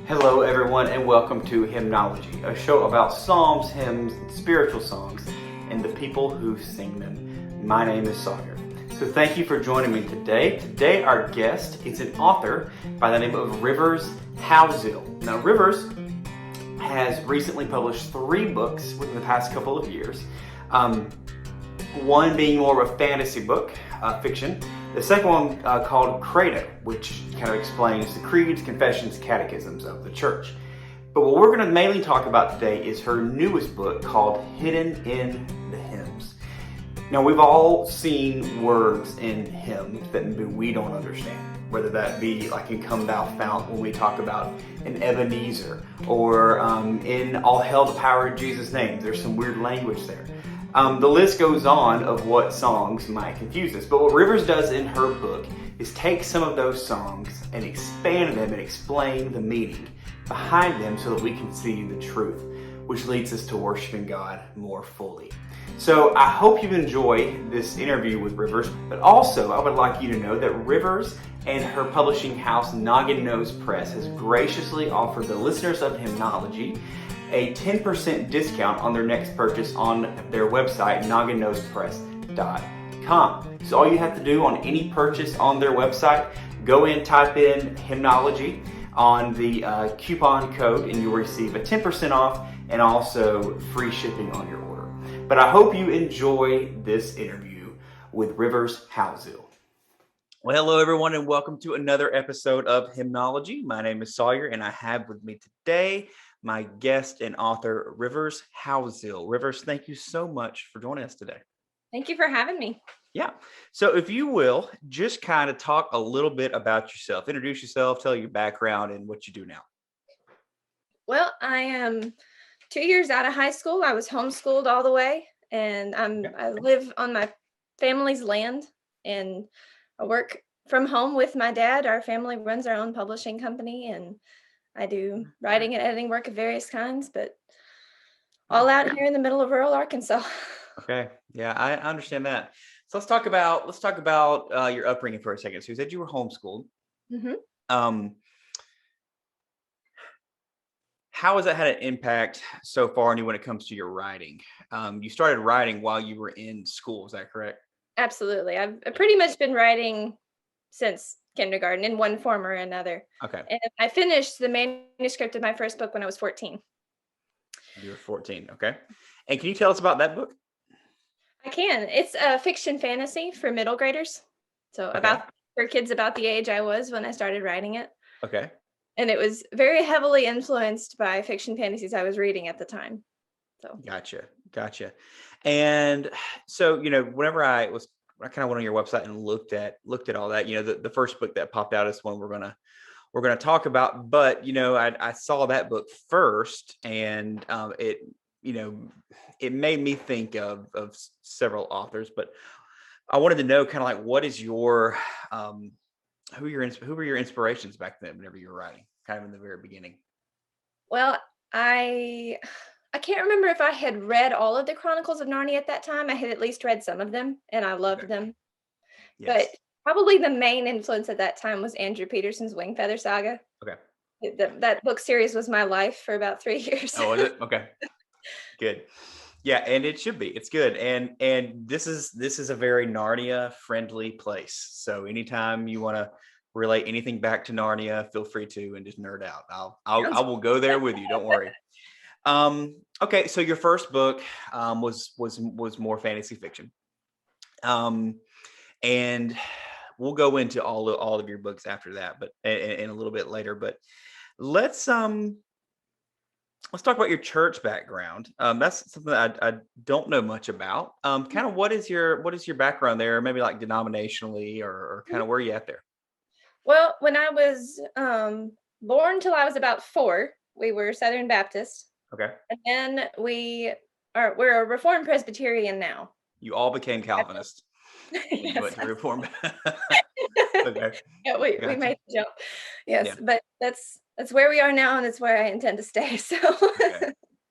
Hello, everyone, and welcome to Hymnology, a show about psalms, hymns, and spiritual songs, and the people who sing them. My name is Sawyer. So thank you for joining me today. Today, our guest is an author by the name of Rivers Houseal. Now, Rivers has recently published 3 books within the past couple of years. One being more of a fantasy book, fiction. The second one called Credo, which kind of explains the creeds, confessions, catechisms of the church. But what we're going to mainly talk about today is her newest book called Hidden in the Hymns. Now, we've all seen words in hymns that we don't understand, whether that be like in Come Thou Fount when we talk about an Ebenezer, or in All Hail the Power of Jesus' Name. There's some weird language there. The list goes on of what songs might confuse us, but what Rivers does in her book is take some of those songs and expand them and explain the meaning behind them so that we can see the truth, which leads us to worshiping God more fully. So I hope you enjoy this interview with Rivers, but also I would like you to know that Rivers and her publishing house, Noggin Nose Press, has graciously offered the listeners of Hymnology a 10% discount on their next purchase on their website, nogginnosepress.com. So all you have to do on any purchase on their website, go in, type in Hymnology on the coupon code, and you'll receive a 10% off and also free shipping on your order. But I hope you enjoy this interview with Rivers Houseal. Well, hello, everyone, and welcome to another episode of Hymnology. My name is Sawyer, and I have with me today my guest and author, Rivers Houseal. Rivers, thank you so much for joining us today. Thank you for having me. Yeah. So if you will, just kind of talk a little bit about yourself. Introduce yourself, tell your background and what you do now. Well, I am 2 years out of high school. I was homeschooled all the way, and I live on my family's land, and I work from home with my dad. Our family runs our own publishing company, and I do writing and editing work of various kinds, but all out here in the middle of rural Arkansas. Okay. Yeah, I understand that. So let's talk about your upbringing for a second. So you said you were homeschooled. Mm-hmm. How has that had an impact so far on you when it comes to your writing? You started writing while you were in school. Is that correct? Absolutely. I've pretty much been writing since kindergarten in one form or another. Okay. And I finished the manuscript of my first book when I was 14. You were 14. Okay. And can you tell us about that book? I can. It's a fiction fantasy for middle graders. So for kids about the age I was when I started writing it. Okay. And it was very heavily influenced by fiction fantasies I was reading at the time. So Gotcha. And so, whenever I kind of went on your website and looked at all that, the first book that popped out is one we're gonna talk about. But I saw that book first, and it made me think of several authors. But I wanted to know kind of like, what is your who were your inspirations back then whenever you were writing, kind of in the very beginning? Well, I can't remember if I had read all of the Chronicles of Narnia at that time. I had at least read some of them, and I loved them. Yes. But probably the main influence at that time was Andrew Peterson's Wingfeather Saga. Okay. That book series was my life for about 3 years. Oh, is it? Okay. Good. Yeah, and it should be. It's good. And this is a very Narnia friendly place. So anytime you want to relate anything back to Narnia, feel free to and just nerd out. I will go there with you. Don't worry. Okay, so your first book was more fantasy fiction. And we'll go into all of your books after that, but in a little bit later. But let's talk about your church background. That's something that I don't know much about. Kind of what is your background there? Maybe like denominationally or kind of where are you at there? Well, when I was born till I was about 4, we were Southern Baptist. Okay. And then we're a Reformed Presbyterian now. You all became Calvinist. Yes. You went to Reformed. Okay. Yeah, we made the jump. Yes, yeah. But that's where we are now, and it's where I intend to stay. So.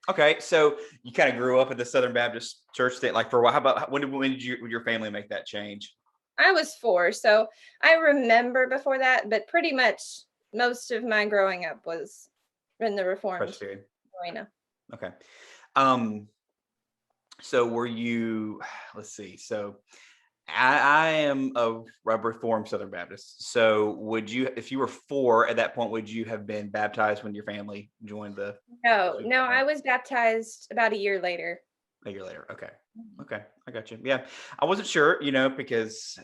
Okay. So you kind of grew up at the Southern Baptist Church thing, like for a while. How about when did your family make that change? I was 4, so I remember before that, but pretty much most of my growing up was in the Reformed Presbyterian. arena. Okay. Um, so were you, let's see. So I am a Reformed Southern Baptist. So would you, if you were 4 at that point, would you have been baptized when your family joined the? No, no, I was baptized about a year later. A year later. Okay. Okay. I got you. Yeah. I wasn't sure, because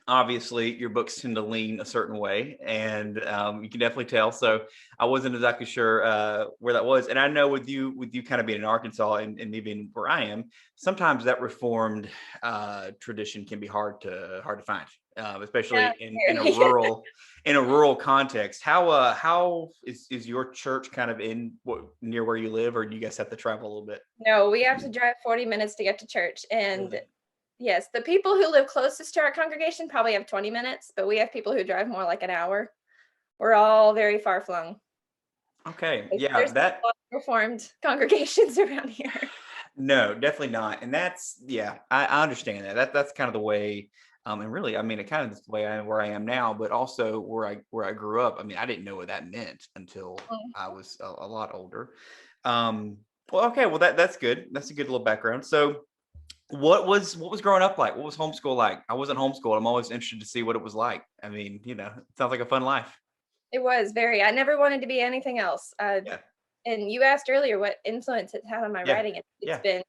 obviously your books tend to lean a certain way, and you can definitely tell. So I wasn't exactly sure where that was. And I know with you kind of being in Arkansas and me being where I am, sometimes that Reformed tradition can be hard to find, especially Yeah, in a rural context. How is your church kind of near where you live, or do you guys have to travel a little bit? No, we have to drive 40 minutes to get to church. And Really? yes, the people who live closest to our congregation probably have 20 minutes, but we have people who drive more like an hour. We're all very far flung. Okay. There's Yeah. not a lot of Reformed congregations around here. No, definitely not. And that's, yeah, I understand that. That's kind of the way, and really, I mean, it kind of is the way where I am now, but also where I grew up. I mean, I didn't know what that meant until I was a lot older. Um, well, okay, well that's good. That's a good little background. So, what was growing up like? What was homeschool like? I wasn't homeschooled. I'm always interested to see what it was like. I mean, it sounds like a fun life. It was very, I never wanted to be anything else. Yeah, And you asked earlier what influence it's had on my yeah, writing. It's yeah. been,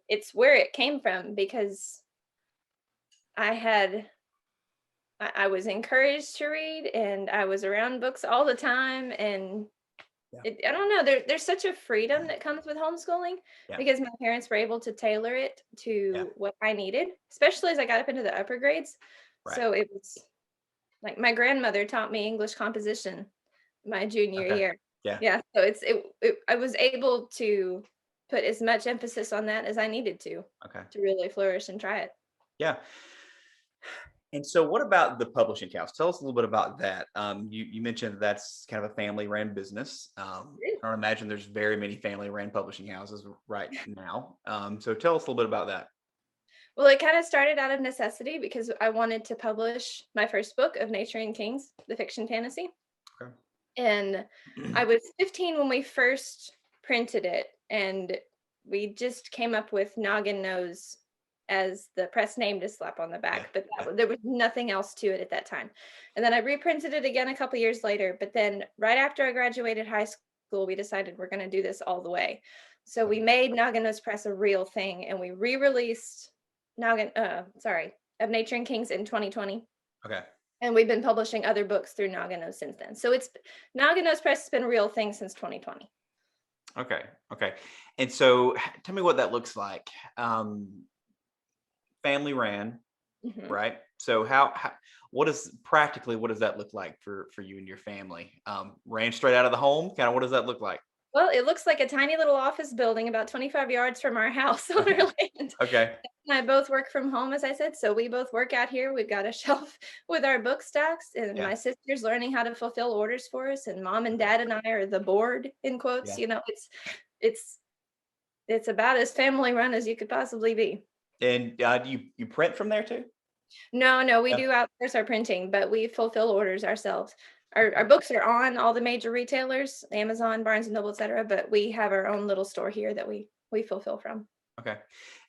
it's where it came from because I had I was encouraged to read and I was around books all the time. And Yeah. I don't know, there's such a freedom that comes with homeschooling Yeah. because my parents were able to tailor it Yeah. to what I needed, especially as I got up into the upper grades. Right. So it was like my grandmother taught me English composition my junior Okay. year. Yeah. Yeah, so I was able to put as much emphasis on that as I needed Okay. to really flourish and try it. Yeah. And so, what about the publishing house? Tell us a little bit about that. You mentioned that's kind of a family-ran business. I don't imagine there's very many family-ran publishing houses right now. So, tell us a little bit about that. Well, it kind of started out of necessity because I wanted to publish my first book of Nature and Kings, the fiction fantasy. Okay. And I was 15 when we first printed it, and we just came up with Noggin Nose as the press name to slap on the Yeah. back, but Yeah. there was nothing else to it at that time. And then I reprinted it again a couple years later, but then right after I graduated high school, we decided we're going to do this all the way. So we Okay. made Noggin Nose Press a real thing, and we re-released of Nature and Kings in 2020. Okay. And we've been publishing other books through Nagano since then. So it's Nagano's Press has been a real thing since 2020. Okay. Okay. And so, tell me what that looks like. Family ran, Mhm. right? So, what does that look like for you and your family? Ran straight out of the home. Kind of, what does that look like? Well, it looks like a tiny little office building about 25 yards from our house on Okay. our land. Okay. And I both work from home, as I said. So we both work out here. We've got a shelf with our book stacks, and Yeah. my sister's learning how to fulfill orders for us. And mom and Okay. dad and I are the board in quotes. Yeah. It's it's about as family run as you could possibly be. And do you print from there too? No, we Yeah. do outsource our printing, but we fulfill orders ourselves. Our books are on all the major retailers, Amazon, Barnes and Noble, etc. But we have our own little store here that we fulfill from. Okay.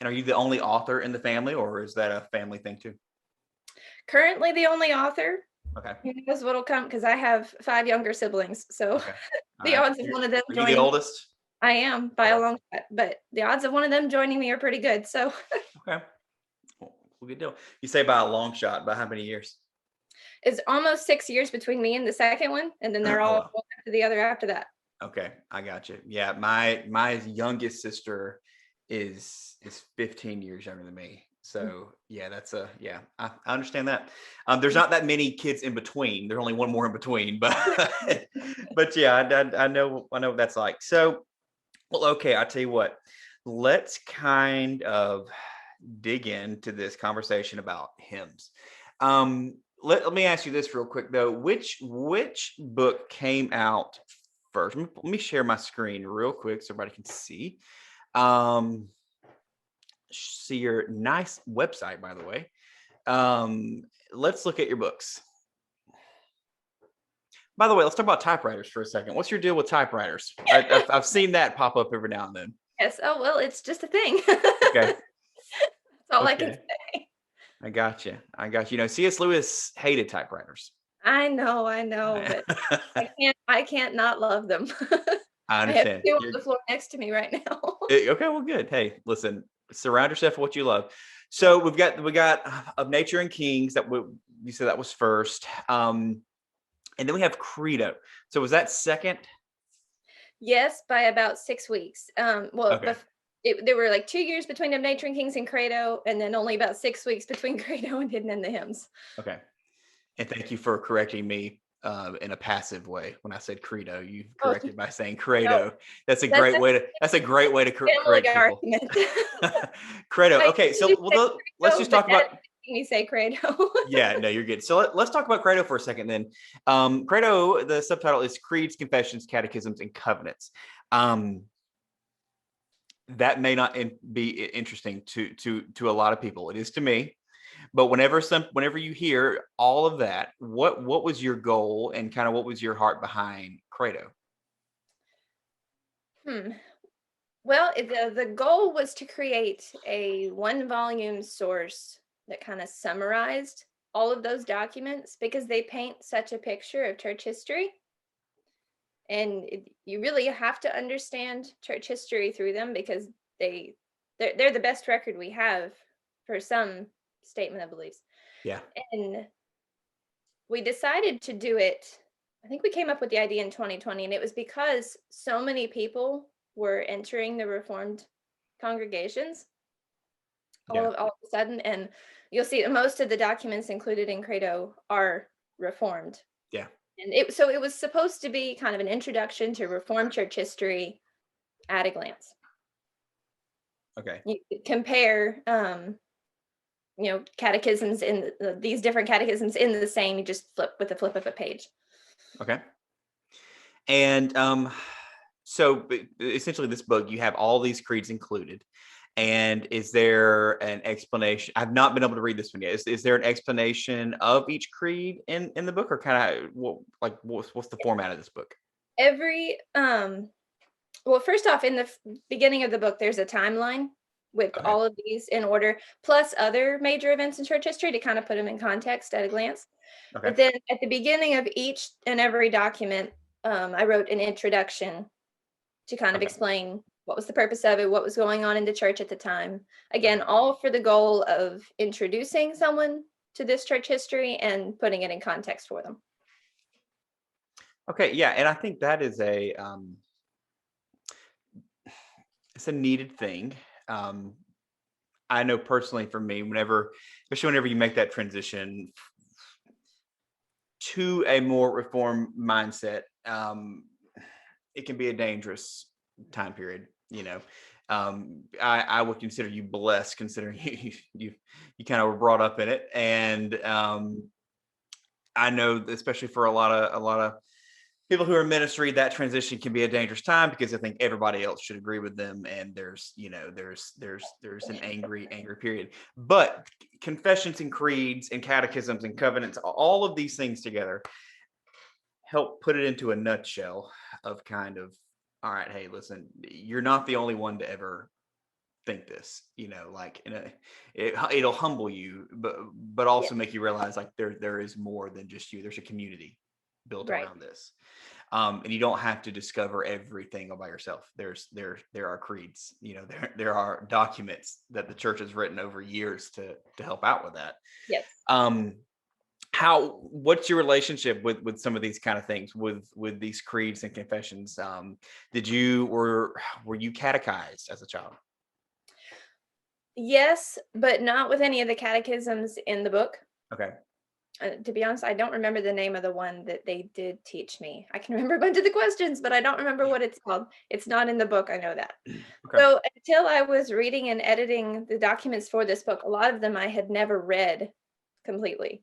And are you the only author in the family, or is that a family thing too? Currently the only author. Okay. Who knows what'll come because I have 5 younger siblings. So Okay. All the right. odds of one of them Are you the joining oldest? I am by a Okay. long shot, but the odds of one of them joining me are pretty good. So Okay. Well, good deal. You say by a long shot. By how many years? it's almost 6 years between me and the second one, and then they're Oh, all wow. one after the other after that. Okay, I got you. Yeah, my youngest sister is 15 years younger than me. So yeah, I understand that. There's not that many kids in between. There's only one more in between, but but yeah, I know what that's like. So well, okay, I tell you what. Let's kind of dig into this conversation about hymns. Let me ask you this real quick though. Which book came out first? Let me share my screen real quick so everybody can see. Um, see your nice website, by the way. Let's look at your books. By the way, let's talk about typewriters for a second. What's your deal with typewriters? I've seen that pop up every now and then. Yes. Oh, well, it's just a thing. Okay. That's all I can Okay. say. I got you. I got you. You know, C.S. Lewis hated typewriters. I know, but I I can't not love them. I have understand. 2 on You're the floor next to me right now. okay. Well, good. Hey, listen. Surround yourself with what you love. So we got of Nature and Kings you said that was first, and then we have Credo. So was that second? Yes, by about 6 weeks. Well, Okay. there were like 2 years between Of Nature and Kings and Credo, and then only about 6 weeks between Credo and Hidden in the Hymns. Okay. And thank you for correcting me in a passive way. When I said credo, you Oh, corrected by saying no, credo. That's a that's great way to. That's a great way to family correct people. argument. Credo. I Okay, so usually say let's Credo, just but talk Dad about. making me say Credo. Yeah, no, you're good. So let's talk about credo for a second. Then, credo. The subtitle is creeds, confessions, catechisms, and covenants. Um, that may not be interesting to a lot of people. It is to me. But whenever you hear all of that, what was your goal and kind of what was your heart behind Credo? Hmm. Well, the goal was to create a one volume source that kind of summarized all of those documents because they paint such a picture of church history. And you really have to understand church history through them because they they're the best record we have for some statement of beliefs. Yeah, And we decided to do it. I think we came up with the idea in 2020, and it was because so many people were entering the Reformed congregations yeah, all of a sudden. And you'll see that most of the documents included in Credo are Reformed. yeah. And it was supposed to be kind of an introduction to Reformed church history at a glance. Okay, You could compare catechisms in these different catechisms in the same, you just flip with the flip of a page. okay. And so essentially, this book you have all these creeds included. And is there an explanation? I've not been able to read this one yet. Is there an explanation of each creed in the book, or kind of what's the format of this book? Every well, first off, in the beginning of the book, there's a timeline with Okay, all of these in order, plus other major events in church history to kind of put them in context at a glance. okay, But then at the beginning of each and every document, I wrote an introduction to kind of okay, explain what was the purpose of it, what was going on in the church at the time. Again, okay. all for the goal of introducing someone to this church history and putting it in context for them. Okay, yeah, and I think that is it's a needed thing. Um, I know personally for me, especially whenever you make that transition to a more reformed mindset, it can be a dangerous time period. I would consider you blessed considering you kind of were brought up in it, and I know that especially for a lot of people who are in ministry, that transition can be a dangerous time because I think everybody else should agree with them, and there's an angry period. But confessions and creeds and catechisms and covenants, all of these things together help put it into a nutshell of kind of, all right, hey, listen, you're not the only one to ever think this, like it'll humble you, but Yeah, also make you realize like there is more than just you. There's a community built right. around this, and you don't have to discover everything all by yourself. There are creeds, there are documents that the church has written over years to help out with that. Yes. um what's your relationship with some of these kind of things, with these creeds and confessions? Were you catechized as a child? Yes, but not with any of the catechisms in the book. Okay. To be honest, I don't remember the name of the one that they did teach me. I can remember a bunch of the questions, but I don't remember what it's called. It's not in the book. I know that. Okay. So until I was reading and editing the documents for this book, a lot of them I had never read completely.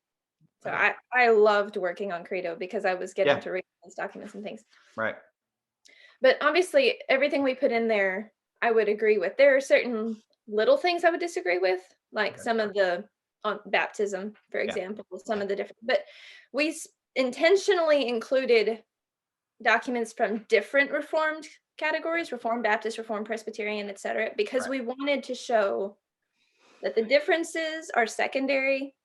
So Okay. I loved working on Credo because I was getting Yeah. to read those documents and things. Right. But obviously, everything we put in there, I would agree with. There are certain little things I would disagree with, like Okay. some of the on baptism, for Yeah. example, some Yeah. of the different. But we intentionally included documents from different Reformed categories, Reformed Baptist, Reformed Presbyterian, etc., because Right. we wanted to show that the differences are secondary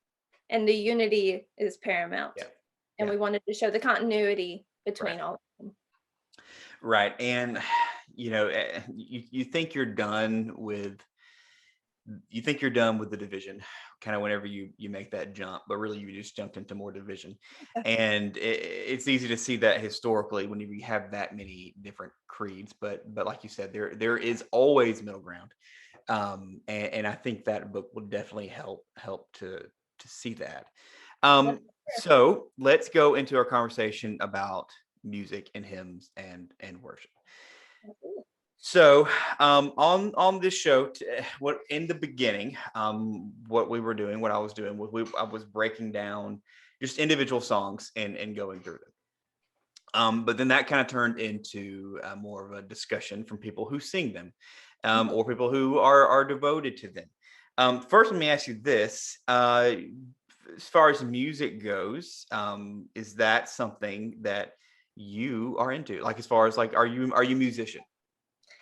and the unity is paramount. Yeah. And Yeah. we wanted to show the continuity Right. between all of them. Right. And you think you're done with the division kind of whenever you make that jump, but really you just jumped into more division. And it's easy to see that historically when you have that many different creeds, but like you said, there is always middle ground. And I think that book will definitely help to see that. So let's go into our conversation about music and hymns and worship. So on this show, what in the beginning, what we were doing, what I was doing was I was breaking down just individual songs and going through them. But then that kind of turned into more of a discussion from people who sing them, or people who are devoted to them. First, let me ask you this: as far as music goes, is that something that you are into? Like, as far as like, are you a musician?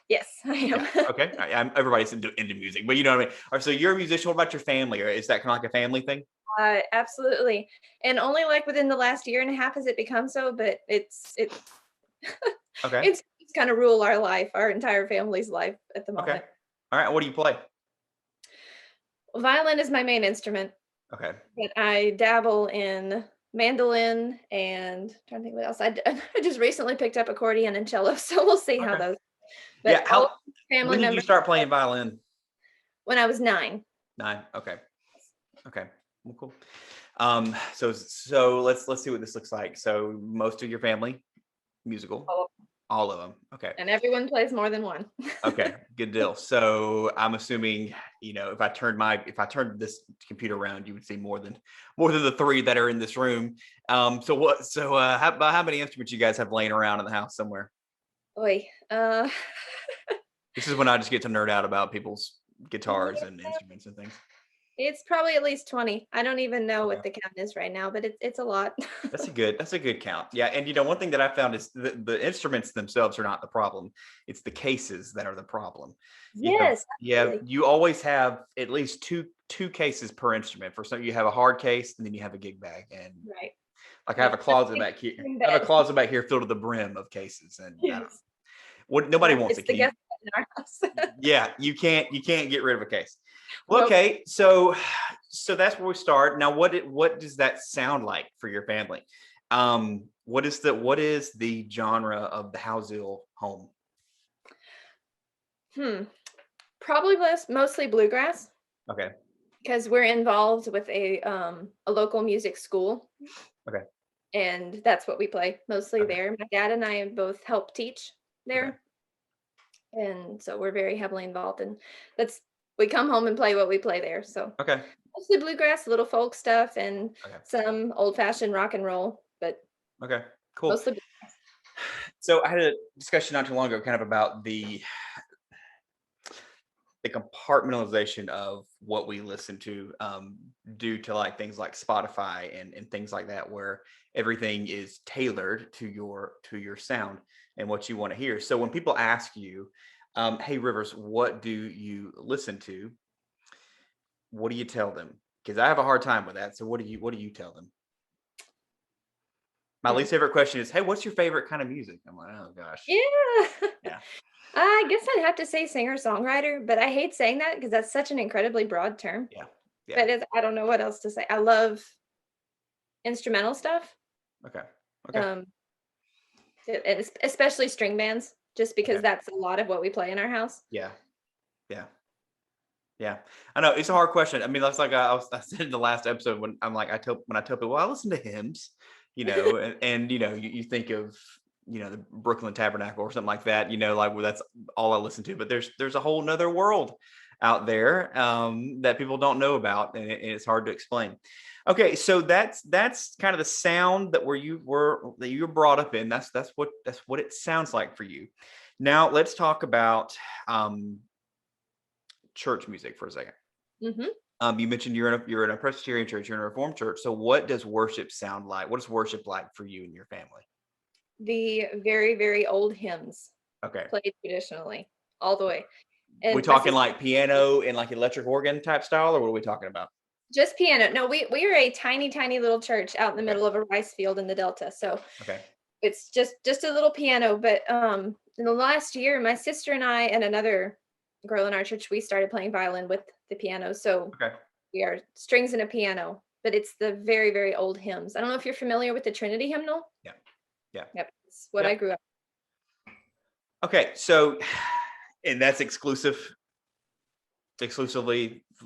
Yes, I am. Yeah. Okay. Everybody's into music, but you know what I mean. Or so you're a musician. What about your family? Or is that kind of like a family thing? Absolutely. And only like within the last year and a half has it become so, but it's Okay. it's kind of rule our life, our entire family's life at the Okay. moment. All right. What do you play? Violin is my main instrument, Okay. but I dabble in mandolin and trying to think what else. I just recently picked up accordion and cello, so we'll see how Okay. those. Yeah. But all family When did you members start playing violin? when I was 9. 9. Okay. Okay. Well, cool. So let's see what this looks like. So most of your family musical, Oh, all of them. Okay. and everyone plays more than one. Okay. Good deal. So I'm assuming, if I turned this computer around, you would see more than the 3 that are in this room. How many instruments you guys have laying around in the house somewhere? Oy, This is when I just get to nerd out about people's guitars yeah, and instruments and things. it's probably at least 20. I don't even know Okay. what the count is right now, but it's a lot. That's a good count. Yeah. And one thing that I found is the instruments themselves are not the problem. It's the cases that are the problem. Yes, absolutely. You always have at least two cases per instrument. For some, you have a hard case and then you have a gig bag. And Right. like I have Yeah. a closet back here. In I have a bed. closet back here filled to the brim of cases. And I don't know. Yes. What nobody Yeah, wants a it's the key. guest in our house. Yeah, you can't get rid of a case. Well, Nope. okay, so that's where we start. Now, what does that sound like for your family? What is the genre of the Houseal home? Probably mostly bluegrass Okay, because we're involved with a local music school, okay, and that's what we play mostly okay, there. My dad and I both help teach okay, there, and so we're very heavily involved. And that's we come home and play what we play there. So okay, mostly bluegrass, little folk stuff, and okay, some old-fashioned rock and roll, but okay. Cool. mostly. So I had a discussion not too long ago, kind of about the compartmentalization of what we listen to, due to like things like Spotify and things like that, where everything is tailored to your sound and what you want to hear. So when people ask you, hey Rivers, what do you listen to? What do you tell them? Because I have a hard time with that. So what do you tell them? My Hmm. least favorite question is, hey, what's your favorite kind of music? I'm like, oh gosh. Yeah. Yeah. I guess I'd have to say singer-songwriter, but I hate saying that because that's such an incredibly broad term. Yeah. Yeah. But I don't know what else to say. I love instrumental stuff, Okay. Okay. um, and especially string bands, just because Okay. that's a lot of what we play in our house. Yeah. Yeah. Yeah, I know it's a hard question. I mean, that's like I said in the last episode when I tell people, well, I listen to hymns, and you think of the Brooklyn Tabernacle or something like that, like well, that's all I listen to. But there's a whole nother world out there that people don't know about, and it's hard to explain. Okay, so that's kind of the sound that you were brought up in. That's what it sounds like for you. Now let's talk about church music for a second. Hmm. You mentioned you're in a Presbyterian church, you're in a Reformed church. So what does worship sound like? What is worship like for you and your family? The very, very old hymns Okay. played traditionally all the way. We And my talking sister, like piano and like electric organ type style, or what are we talking about? just piano. No, we are a tiny, tiny little church out in the Okay. middle of a rice field in the Delta. So Okay. it's just a little piano. But in the last year, my sister and I and another girl in our church, we started playing violin with the piano. So Okay. we are strings and a piano, but it's the very, very old hymns. I don't know if you're familiar with the Trinity hymnal. Yeah. Yeah. Yep, it's what I Yep. grew up. Okay. So, and that's exclusively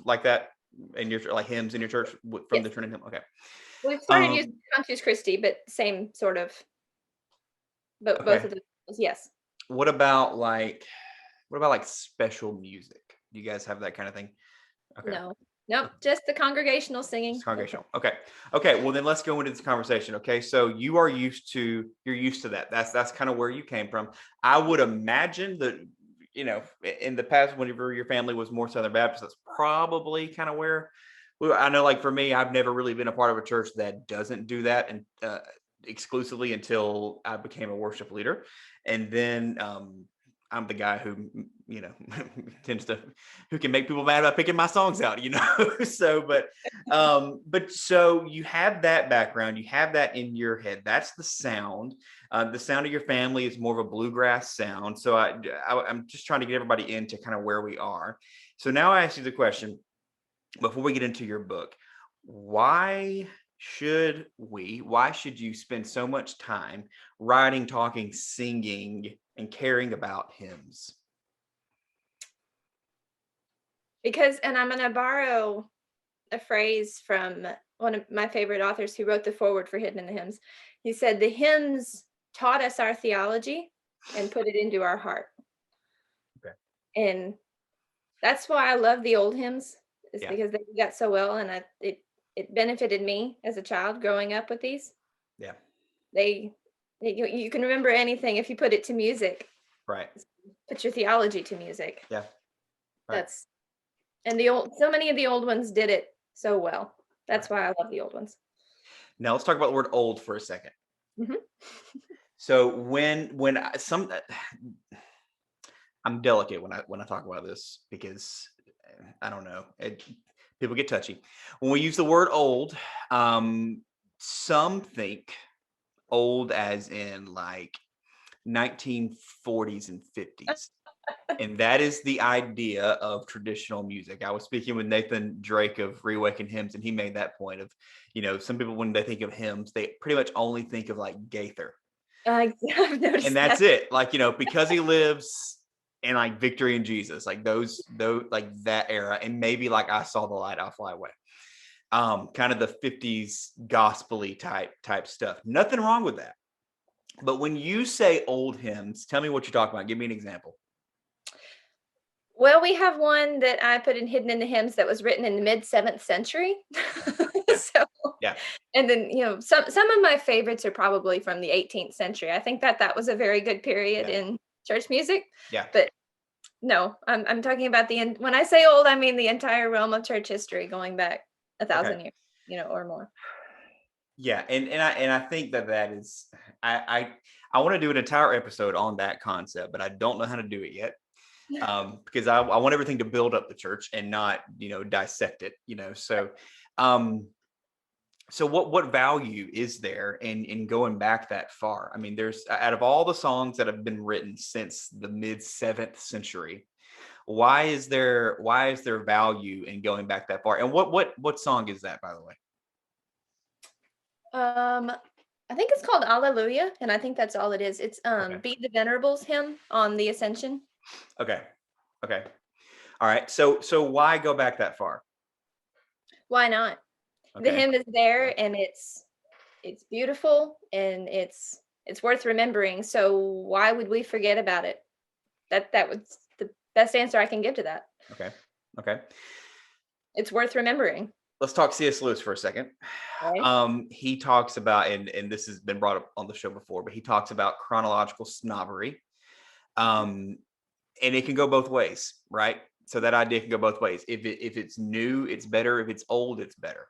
like that in your like hymns in your church from Yes, the Trinity hymn. Okay. we've started using Um, Confucius Christi, but same sort of. But both okay. of those, yes. What about like special music? Do you guys have that kind of thing? Okay. No, nope, just the congregational It's singing. That's it. congregational. Okay. Okay. Well, then let's go into this conversation. Okay. So you're used to that. That's kind of where you came from. I would imagine that, in the past, whenever your family was more Southern Baptist, that's probably kind of where, well, I know, like for me, I've never really been a part of a church that doesn't do that and exclusively until I became a worship leader. And then, I'm the guy who, tends to, who can make people mad about picking my songs out, So, but so you have that background, you have that in your head. That's the sound. The sound of your family is more of a bluegrass sound. So I'm just trying to get everybody into kind of where we are. So now I ask you the question before we get into your book: why why should you spend so much time writing, talking, singing, and caring about hymns? Because, and I'm going to borrow a phrase from one of my favorite authors who wrote the foreword for Hidden in the Hymns. He said, "The hymns taught us our theology and put it into our heart." Okay. And that's why I love the old hymns, is Yeah. because they got so well, and it benefited me as a child growing up with these. Yeah. They, you can remember anything if you put it to music. Right. Put your theology to music. Yeah. Right. That's and so many of the old ones did it so well. That's Right. why I love the old ones. Now let's talk about the word old for a second. Mhm. So I'm delicate when I talk about this because I don't know, people get touchy when we use the word old. Some think old as in like 1940s and 50s. And that is the idea of traditional music. I was speaking with Nathan Drake of Reawaken Hymns, and he made that point of, some people, when they think of hymns, they pretty much only think of like Gaither. I've And noticed that's that. it. Like, because he lives and like Victory in Jesus, like those, like that era. And maybe like I Saw the Light, I'll Fly Away. Kind of the 50s gospel-y type stuff. Nothing wrong with that. But when you say old hymns, tell me what you're talking about. Give me an example. Well, we have one that I put in Hidden in the Hymns that was written in the mid 7th century. Yeah. So, Yeah. and then, some of my favorites are probably from the 18th century. I think that was a very good period Yeah. in church music. Yeah. But no, I'm talking about when I say old, I mean the entire realm of church history going back a Okay. thousand years, or more. Yeah, and I think that is I want to do an entire episode on that concept, but I don't know how to do it yet. Because I want everything to build up the church and not dissect it. Um, so what value is there in going back that far? I mean, there's out of all the songs that have been written since the mid 7th century, why is there value in going back that far? And what song is that, by the way? I think it's called Alleluia, and I think that's all it is. It's Okay. Be the Venerables hymn on the Ascension. Okay. Okay. All right. So why go back that far? Why not? The Okay. hymn is there, and it's beautiful, and it's worth remembering. So why would we forget about it? That was the best answer I can give to that. Okay. Okay. It's worth remembering, Let's talk C.S. Lewis for a second. right? He talks about, and this has been brought up on the show before, but he talks about chronological snobbery. And it can go both ways, right? So that idea can go both ways. If it's new, it's better. If it's old, it's better.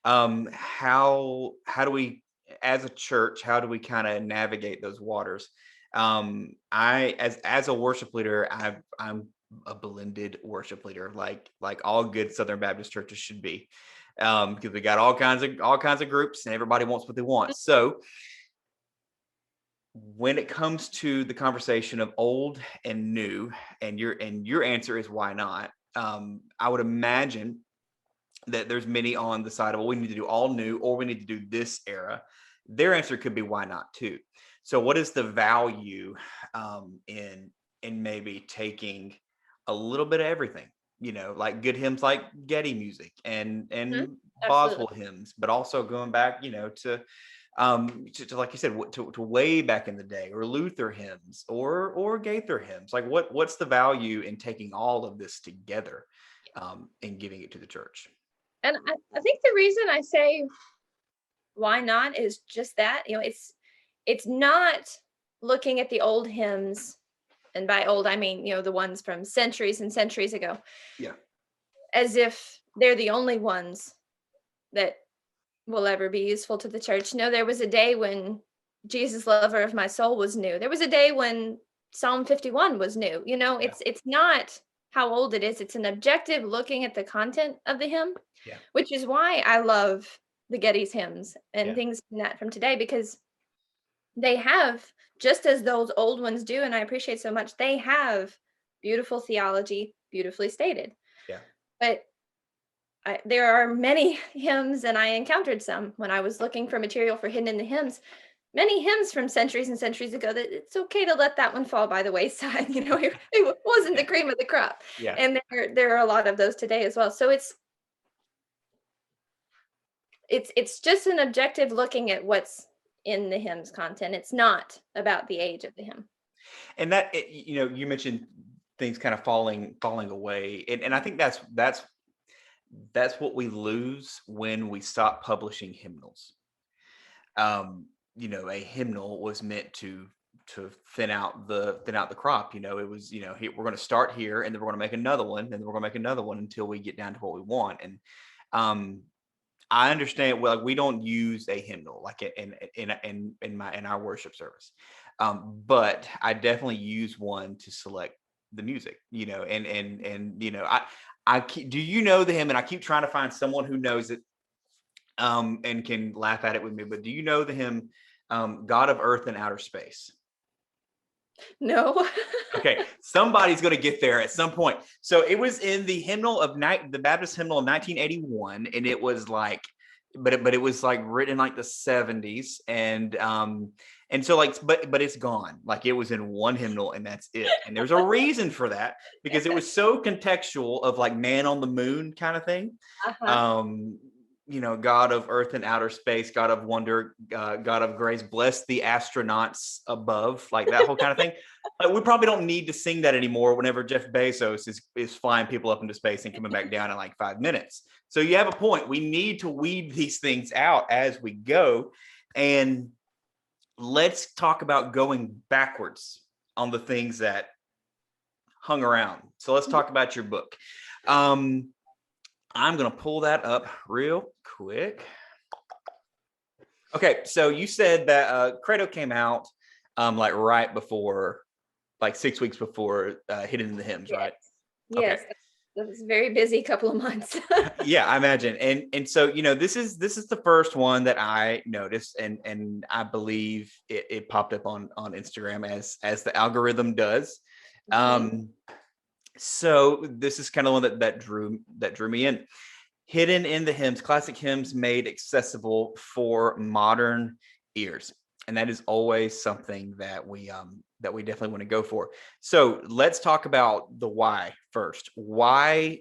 How do we, as a church, how do we kind of navigate those waters? I as a worship leader, I'm a blended worship leader, like all good Southern Baptist churches should be, because we got all kinds of groups, and everybody wants what they want. So when it comes to the conversation of old and new, and your answer is why not? I would imagine that there's many on the side of, well, we need to do all new, or we need to do this era. Their answer could be why not too. So what is the value in maybe taking a little bit of everything, like good hymns like Getty music Mhm. and Absolutely. Boswell hymns, but also going back, to like you said, to way back in the day, or Luther hymns, or Gaither hymns. Like what's the value in taking all of this together, and giving it to the church? And I think the reason I say why not is just that, it's not looking at the old hymns, and by old I mean, the ones from centuries and centuries ago, Yeah. as if they're the only ones that will ever be useful to the church. No, there was a day when Jesus, lover of my soul, was new. There was a day when Psalm 51 was new. Yeah. It's not how old it is. It's an objective looking at the content of the hymn, Yeah. which is why I love the Getty's hymns and Yeah. things from that from today, because they have, just as those old ones do, and I appreciate so much, they have beautiful theology, beautifully stated. Yeah. But there are many hymns, and I encountered some when I was looking for material for Hidden in the Hymns. Many hymns from centuries and centuries ago that it's okay to let that one fall by the wayside. It wasn't Yeah. the cream of the crop, Yeah. and there are a lot of those today as well. So it's just an objective looking at what's in the hymn's content. It's not about the age of the hymn. And that, you mentioned things kind of falling away, and I think that's what we lose when we stop publishing hymnals. A hymnal was meant to thin out the crop. It was, we're going to start here, and then we're going to make another one, and then we're going to make another one until we get down to what we want. And um I understand. Well, like, we don't use a hymnal like in our worship service, but I definitely use one to select the music. Do you know the hymn? And I keep trying to find someone who knows it, and can laugh at it with me. But do you know the hymn, "God of Earth and Outer Space"? No. Okay, somebody's going to get there at some point. So it was in the Baptist hymnal of 1981, and it was like, but it was like written in like the 70s, and so, like, but it's gone. Like, it was in one hymnal, and that's it. And there's a reason for that, because it was so contextual of like man on the moon kind of thing. Uh-huh. Um, God of earth and outer space, God of wonder, God of grace, bless the astronauts above, like that whole kind of thing. Like, we probably don't need to sing that anymore whenever Jeff Bezos is flying people up into space and coming back down in like 5 minutes. So you have a point. We need to weed these things out as we go. And let's talk about going backwards on the things that hung around. So let's talk about your book. I'm going to pull that up real quick. Okay, so you said that Credo came out like right before, like 6 weeks before Hidden in the Hymns, Yes. right? Okay. Yes. That was a very busy couple of months. Yeah, I imagine. And so, this is the first one that I noticed, and I believe it popped up on Instagram as the algorithm does. Mhm. So this is kind of the one that drew me in. Hidden in the Hymns, classic hymns made accessible for modern ears. And that is always something that we definitely want to go for. So let's talk about the why first. Why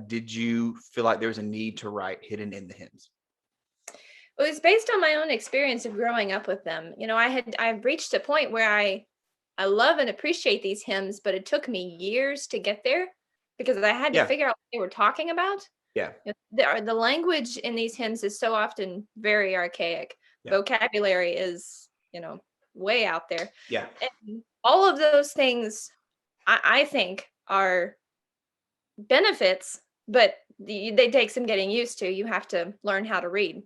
did you feel like there was a need to write Hidden in the Hymns? It was based on my own experience of growing up with them. I've reached a point where I love and appreciate these hymns, but it took me years to get there because I had to Yeah, figure out what they were talking about. yeah, The language in these hymns is so often very archaic. yeah, Vocabulary is, way out there. yeah, And all of those things I think are benefits, but they take some getting used to. You have to learn how to read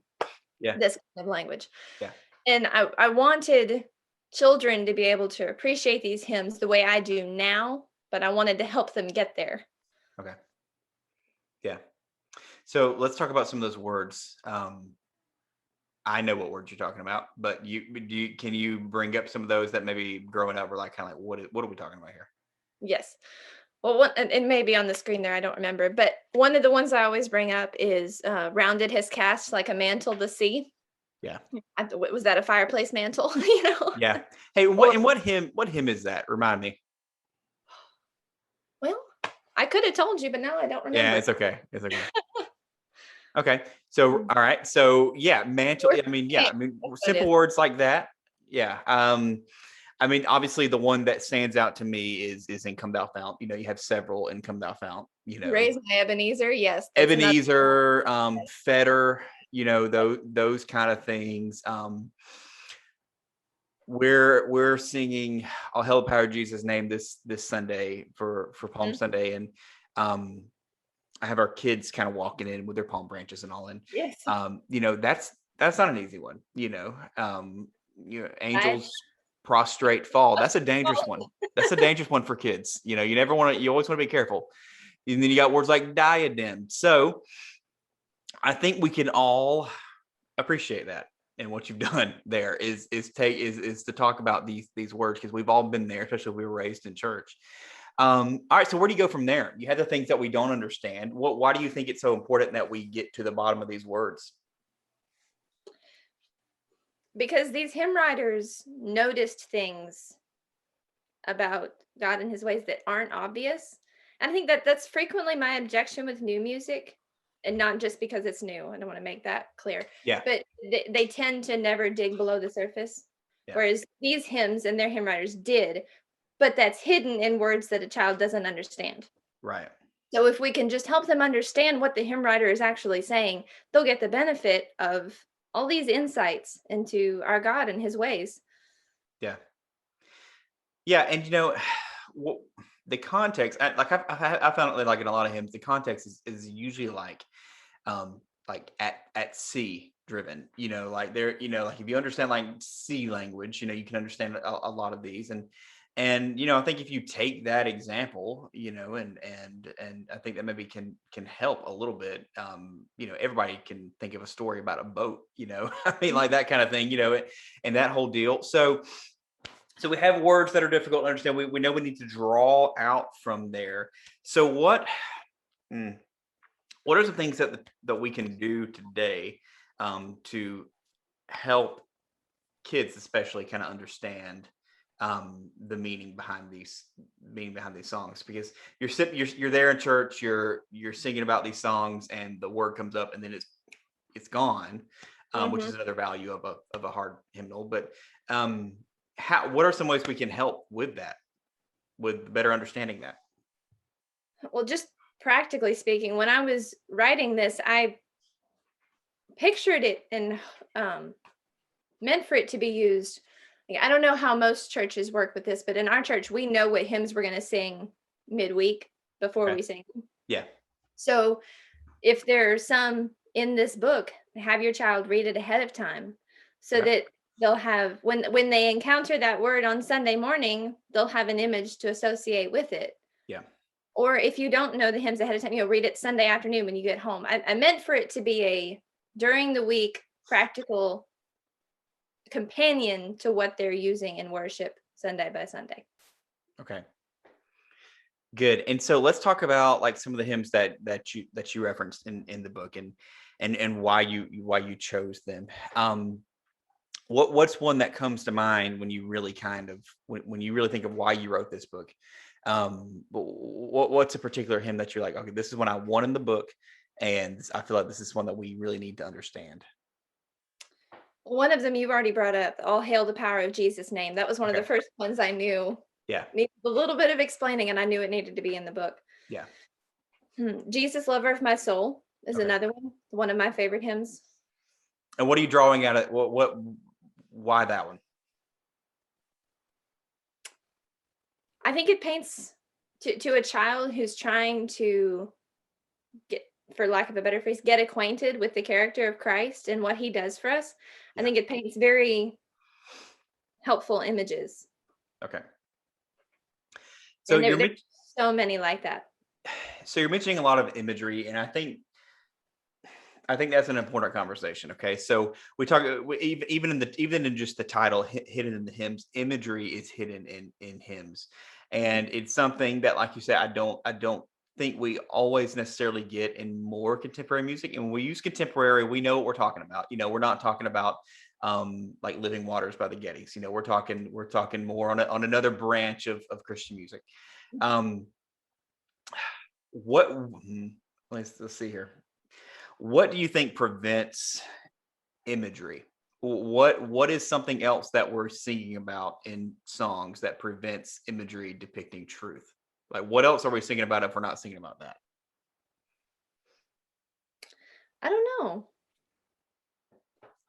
Yeah. this kind of language. Yeah. And I wanted children to be able to appreciate these hymns the way I do now, but I wanted to help them get there. Okay. Yeah. So let's talk about some of those words. I know what words you're talking about, but can you bring up some of those that maybe growing up were like kind of like what are we talking about here? Yes. Well, one and it may be on the screen there, I don't remember, but one of the ones I always bring up is, "Rounded his cast like a mantle the sea." Yeah. Was that a fireplace mantle? You know? Yeah. Hey, Or what hymn is that? Remind me. well, I could have told you, but now I don't Yeah, remember. it's okay. It's okay. Okay. So, all right. So, yeah, mantle. Or I mean, yeah, sand, I mean, that's what it simple is. words like that. Yeah. I mean, obviously, the one that stands out to me is "In Come Thou Fount." You know, you have several "In Come Thou Fount." You know, "Raise My Ebenezer," yes, that's another Ebenezer, one. Fetter. You know, those kind of things. We're singing "I'll Hail the Power of Jesus' Name" this Sunday for Palm Mhm. Sunday, and um, I have our kids kind of walking in with their palm branches and all, and Yes. you know, that's not an easy one. I Angels prostrate fall. That's a dangerous one. That's a dangerous one for kids. You know, you never want to. You always want to be careful. And then you got words like diadem. So I think we can all appreciate that. And what you've done there is to talk about these words, because we've all been there, especially if we were raised in church. All right, so where do you go from there? You have the things that we don't understand. Why do you think it's so important that we get to the bottom of these words? because these hymn writers noticed things about God and his ways that aren't obvious. And I think that that's frequently my objection with new music, and not just because it's new. I don't want to make that clear, Yeah, but they tend to never dig below the surface. yeah, Whereas these hymns and their hymn writers did, but that's hidden in words that a child doesn't understand. right. So if we can just help them understand what the hymn writer is actually saying, they'll get the benefit of all these insights into our God and his ways. Yeah, yeah, and what the context, I found it like in a lot of hymns, the context is usually like at sea driven. Like there, like if you understand like sea language, you can understand a lot of these, and I think if you take that example, and I think that maybe can help a little bit. Everybody can think of a story about a boat, I mean, like that kind of thing, and that whole deal. So we have words that are difficult to understand. We know we need to draw out from there. So mm, what are some things that we can do today, to help kids, especially, kind of understand the meaning behind these songs? Because you're there in church, you're singing about these songs, and the word comes up, and then it's gone, which Mhm. is another value of a hard hymnal. But um, what are some ways we can help with that, with better understanding that? Well, just practically speaking, when I was writing this, I pictured it and um, meant for it to be used. Like, I don't know how most churches work with this, but in our church, we know what hymns we're going to sing midweek before Okay. we sing. Yeah. So if there are some in this book, have your child read it ahead of time so Okay. that they'll have when they encounter that word on Sunday morning, they'll have an image to associate with it. Yeah. Or if you don't know the hymns ahead of time, you'll read it Sunday afternoon when you get home. I meant for it to be a during the week practical companion to what they're using in worship Sunday by Sunday. Okay. Good. And so let's talk about like some of the hymns that you referenced in the book, and why you chose them. What's one that comes to mind when you really when you really think of why you wrote this book? What's a particular hymn that you're like, okay, this is one I want in the book, and I feel like this is one that we really need to understand. One of them you've already brought up, "All Hail the Power of Jesus' Name." That was one of the Okay. first ones I knew Yeah. needed a little bit of explaining, and I knew it needed to be in the book. Yeah. "Jesus, Lover of My Soul" is Okay. another one of my favorite hymns. And what are you drawing out of why that one? I think it paints to a child who's trying to get, for lack of a better phrase, get acquainted with the character of Christ and what he does for us. I Yeah. think it paints very helpful images. Okay. So And you're there's so many like that. so you're mentioning a lot of imagery, and I think that's an important conversation. Okay, so we talk even in just the title, hidden in the hymns, imagery is hidden in hymns, and it's something that, like you said, I don't think we always necessarily get in more contemporary music. And when we use contemporary, we know what we're talking about. We're not talking about like Living Waters by the Gettys. We're talking more on another branch of Christian music. Um, what let's see here. What do you think prevents imagery? What is something else that we're singing about in songs that prevents imagery depicting truth? Like, what else are we singing about if we're not singing about that? I don't know.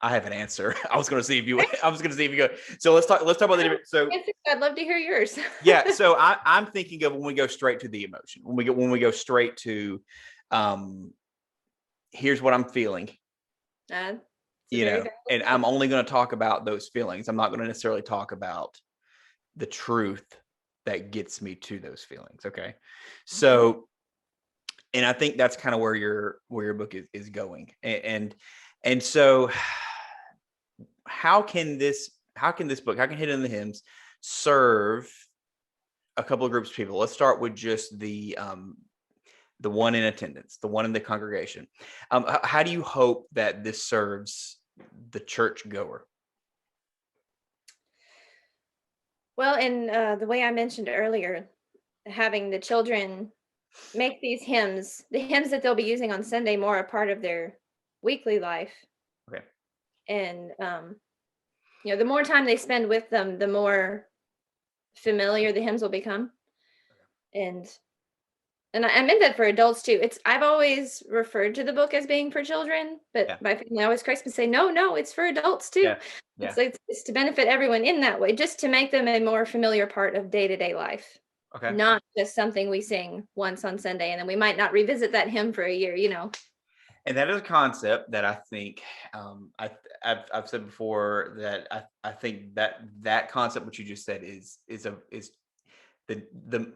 I have an answer. I was going to see if you. I was going to see if you go. So let's talk about the different. So I'd love to hear yours. yeah. So I'm thinking of when we go straight to the emotion. When we go straight to, um, here's what I'm feeling. It's a very valid And point. I'm only going to talk about those feelings. I'm not going to necessarily talk about the truth that gets me to those feelings. Okay. So, and I think that's kind of where your book is going. And so how can Hidden in the Hymns serve a couple of groups of people? Let's start with just the one in attendance, the one in the congregation. How do you hope that this serves the church goer? Well, and the way I mentioned earlier, having the children make these hymns, the hymns that they'll be using on Sunday, more a part of their weekly life. Okay. And the more time they spend with them, the more familiar the hymns will become. And I meant that for adults too. I've always referred to the book as being for children, but Yeah. my family always corrects me and say, no, it's for adults too. Yeah. Yeah. It's to benefit everyone in that way, just to make them a more familiar part of day-to-day life. Okay. Not just something we sing once on Sunday, and then we might not revisit that hymn for a year. And that is a concept that I think I've said before that I think that concept what you just said is the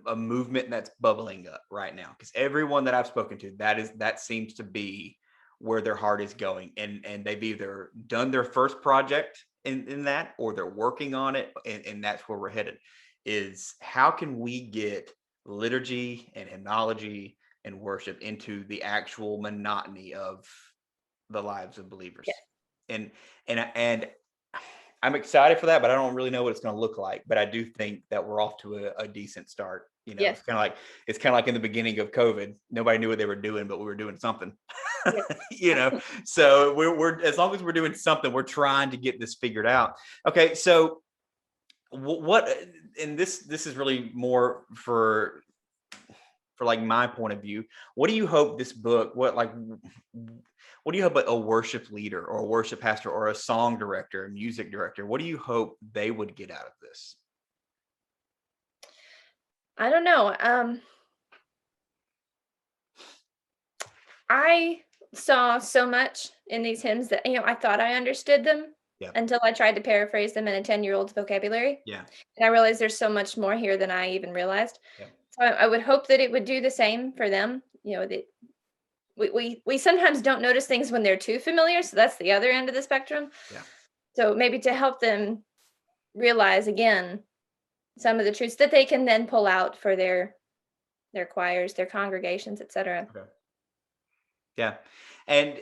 a movement that's bubbling up right now, because everyone that I've spoken to, that seems to be where their heart is going, and they've either done their first project in that, or they're working on it, and that's where we're headed. Is how can we get liturgy and hymnology and worship into the actual monotony of the lives of believers? Yes. And I'm excited for that, but I don't really know what it's going to look like. But I do think that we're off to a decent start. Yes. It's kind of like in the beginning of COVID, nobody knew what they were doing, but we were doing something. Yes. So we're as long as we're doing something, we're trying to get this figured out. Okay, so what? And this is really more for like my point of view. What do you hope this book? What do you hope a worship leader or a worship pastor or a song director, a music director, what do you hope they would get out of this? I don't know. I saw so much in these hymns that I thought I understood them Yeah. until I tried to paraphrase them in a 10-year-old's vocabulary. Yeah. And I realized there's so much more here than I even realized. Yeah. So I would hope that it would do the same for them. That we sometimes don't notice things when they're too familiar. So that's the other end of the spectrum. Yeah. So maybe to help them realize again some of the truths that they can then pull out for their choirs, their congregations, etc. Okay. Yeah. And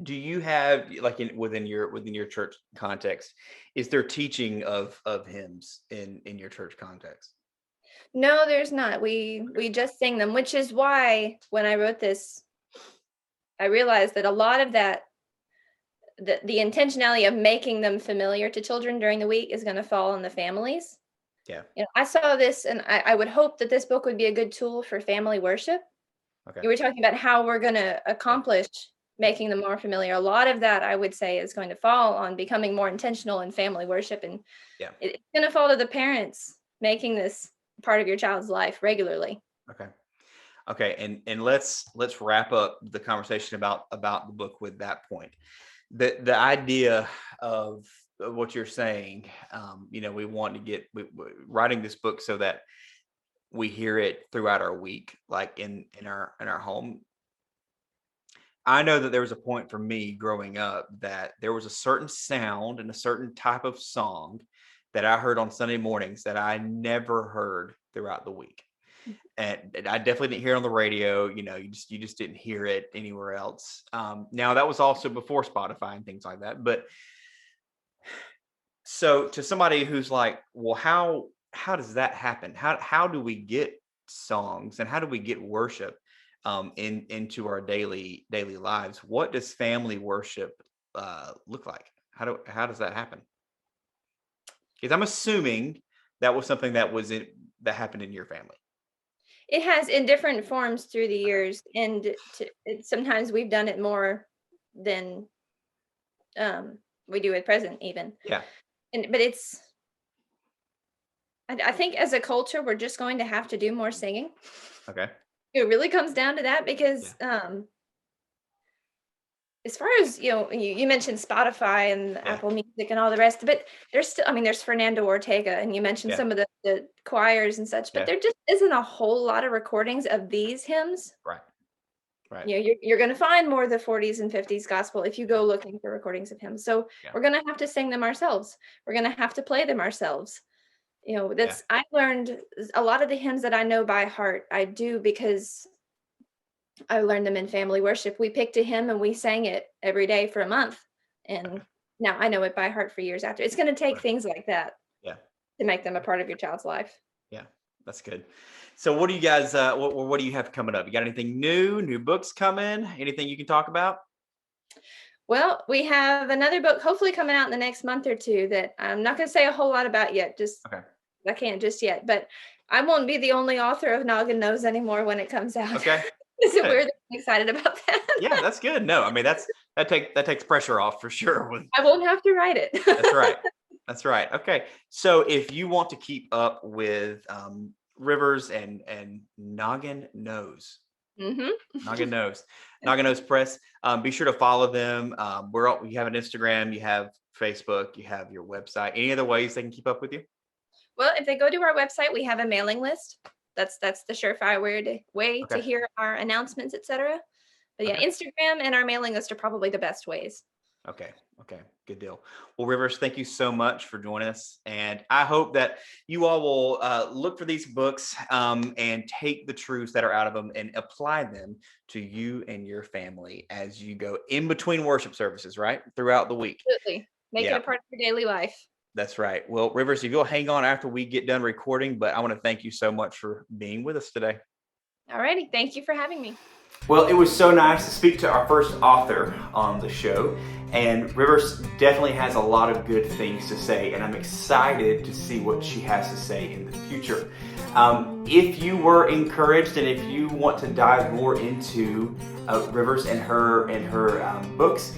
do you have, like, within your church context, is there teaching of hymns in your church context? No, there's not. We just sing them, which is why when I wrote this, I realized that a lot of that, the intentionality of making them familiar to children during the week is going to fall on the families. Yeah. I saw this, and I would hope that this book would be a good tool for family worship. Okay. You were talking about how we're going to accomplish making them more familiar. A lot of that, I would say, is going to fall on becoming more intentional in family worship, and Yeah. it's going to fall to the parents making this part of your child's life regularly. Okay. Okay. And let's wrap up the conversation about the book with that point. The idea of what you're saying, we want to get writing this book so that we hear it throughout our week, like in our home. I know that there was a point for me growing up that there was a certain sound and a certain type of song that I heard on Sunday mornings that I never heard throughout the week. And I definitely didn't hear it on the radio. You just didn't hear it anywhere else. Now that was also before Spotify and things like that. But so to somebody who's like, well, how does that happen? How do we get songs and how do we get worship into our daily lives? What does family worship look like? How does that happen? Because I'm assuming that was something that happened in your family. It has in different forms through the years, and sometimes we've done it more than we do at present even. Yeah. But I think as a culture, we're just going to have to do more singing. Okay. It really comes down to that because as far as, you mentioned Spotify and Apple Music and all the rest, but there's still, there's Fernando Ortega, and you mentioned some of the choirs and such, but there just isn't a whole lot of recordings of these hymns. Right. Right. You're going to find more of the 40s and 50s gospel if you go looking for recordings of hymns. So we're going to have to sing them ourselves. We're going to have to play them ourselves. I learned a lot of the hymns that I know by heart. I do because I learned them in family worship. We picked a hymn and we sang it every day for a month. And now I know it by heart for years after. It's going to take things like that to make them a part of your child's life. Yeah, that's good. So what do you guys, what do you have coming up? You got anything new books coming? Anything you can talk about? Well, we have another book hopefully coming out in the next month or two that I'm not going to say a whole lot about yet. I can't just yet, but I won't be the only author of Noggin Knows anymore when it comes out. Okay. Is it weird that I'm excited about that? Yeah, that's good. No, that takes pressure off for sure. I won't have to write it. That's right. That's right. Okay. So if you want to keep up with Rivers and Noggin Knows, Noggin Knows Press, be sure to follow them. You have an Instagram, you have Facebook, you have your website. Any other ways they can keep up with you? Well, if they go to our website, we have a mailing list. That's the surefire way to hear our announcements, etc. But Instagram and our mailing list are probably the best ways. Okay. Good deal. Well, Rivers, thank you so much for joining us. And I hope that you all will look for these books and take the truths that are out of them and apply them to you and your family as you go in between worship services, right? Throughout the week. Absolutely. Make it a part of your daily life. That's right. Well, Rivers, if you'll hang on after we get done recording, but I want to thank you so much for being with us today. All righty. Thank you for having me. Well, it was so nice to speak to our first author on the show, and Rivers definitely has a lot of good things to say, and I'm excited to see what she has to say in the future. If you were encouraged and if you want to dive more into Rivers and her books,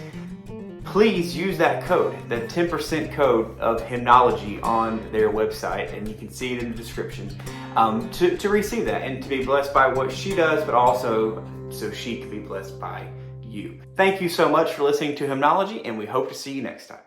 please use that code, the 10% code of hymnology on their website, and you can see it in the description, to receive that and to be blessed by what she does, but also so she can be blessed by you. Thank you so much for listening to Hymnology, and we hope to see you next time.